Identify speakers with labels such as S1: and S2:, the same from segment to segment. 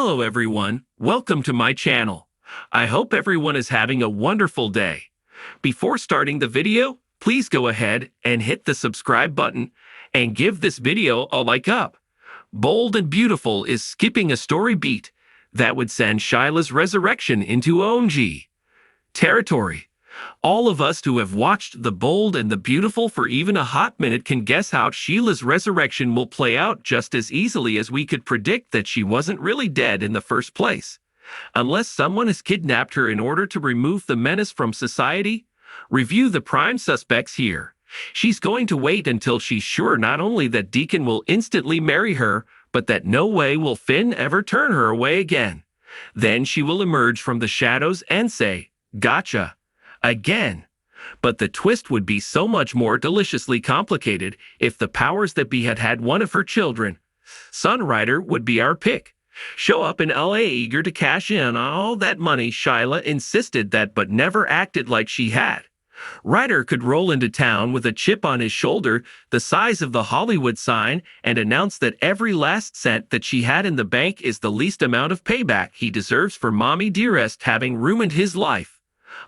S1: Hello everyone, welcome to my channel. I hope everyone is having a wonderful day. Before starting the video, please go ahead and hit the subscribe button and give this video a like up. Bold and Beautiful is skipping a story beat that would send Sheila's resurrection into OMG territory. All of us who have watched The Bold and the Beautiful for even a hot minute can guess how Sheila's resurrection will play out just as easily as we could predict that she wasn't really dead in the first place. Unless someone has kidnapped her in order to remove the menace from society. Review the prime suspects here. She's going to wait until she's sure not only that Deacon will instantly marry her, but that no way will Finn ever turn her away again. Then she will emerge from the shadows and say, "Gotcha." Again. But the twist would be so much more deliciously complicated if the powers that be had had one of her children. Son Ryder would be our pick. Show up in LA eager to cash in on all that money. Sheila insisted that but never acted like she had. Ryder could roll into town with a chip on his shoulder the size of the Hollywood sign and announce that every last cent that she had in the bank is the least amount of payback he deserves for Mommy Dearest having ruined his life.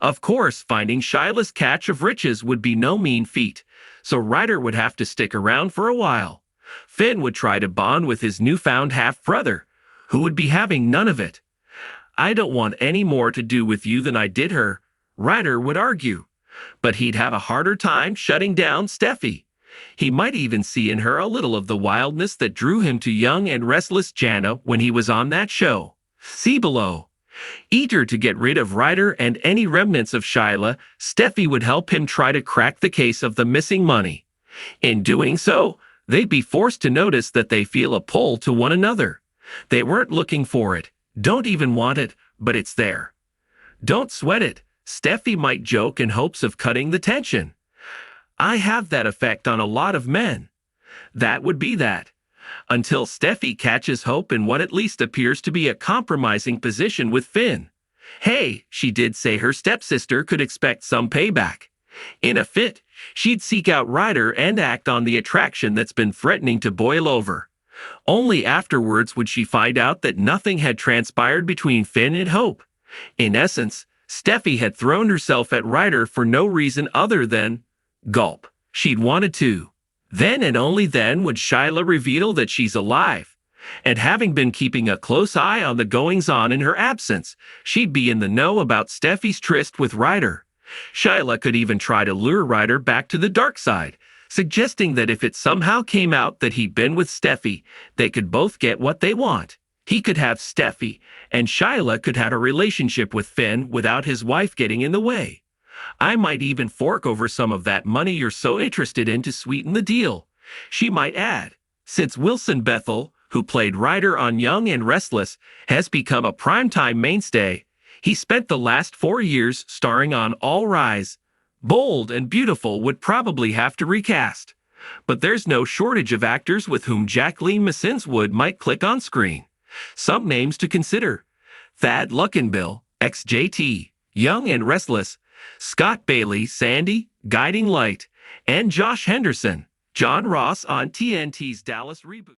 S1: Of course, finding Sheila's catch of riches would be no mean feat, so Ryder would have to stick around for a while. Finn would try to bond with his newfound half-brother, who would be having none of it. "I don't want any more to do with you than I did her," Ryder would argue. But he'd have a harder time shutting down Steffi. He might even see in her a little of the wildness that drew him to Young and Restless Jana when he was on that show. See below. Eager to get rid of Ryder and any remnants of Sheila, Steffi would help him try to crack the case of the missing money. In doing so, they'd be forced to notice that they feel a pull to one another. They weren't looking for it, don't even want it, but it's there. Don't sweat it, Steffi might joke in hopes of cutting the tension. "I have that effect on a lot of men." That would be that. Until Steffi catches hope in what at least appears to be a compromising position with Finn. Hey, she did say her stepsister could expect some payback. In a fit, she'd seek out Ryder and act on the attraction that's been threatening to boil over. Only afterwards would she find out that nothing had transpired between Finn and Hope. In essence, Steffi had thrown herself at Ryder for no reason other than, gulp, she'd wanted to. Then and only then would Sheila reveal that she's alive. And having been keeping a close eye on the goings-on in her absence, she'd be in the know about Steffi's tryst with Ryder. Sheila could even try to lure Ryder back to the dark side, suggesting that if it somehow came out that he'd been with Steffi, they could both get what they want. He could have Steffi, and Sheila could have a relationship with Finn without his wife getting in the way. "I might even fork over some of that money you're so interested in to sweeten the deal," she might add. Since Wilson Bethel, who played Ryder on Young and Restless, has become a primetime mainstay, he spent the last 4 years starring on All Rise. Bold and Beautiful would probably have to recast. But there's no shortage of actors with whom Jacqueline Massinswood might click on screen. Some names to consider: Thad Luckinbill, ex-JT, Young and Restless; Scott Bailey, Sandy, Guiding Light; and Josh Henderson, John Ross on TNT's Dallas reboot.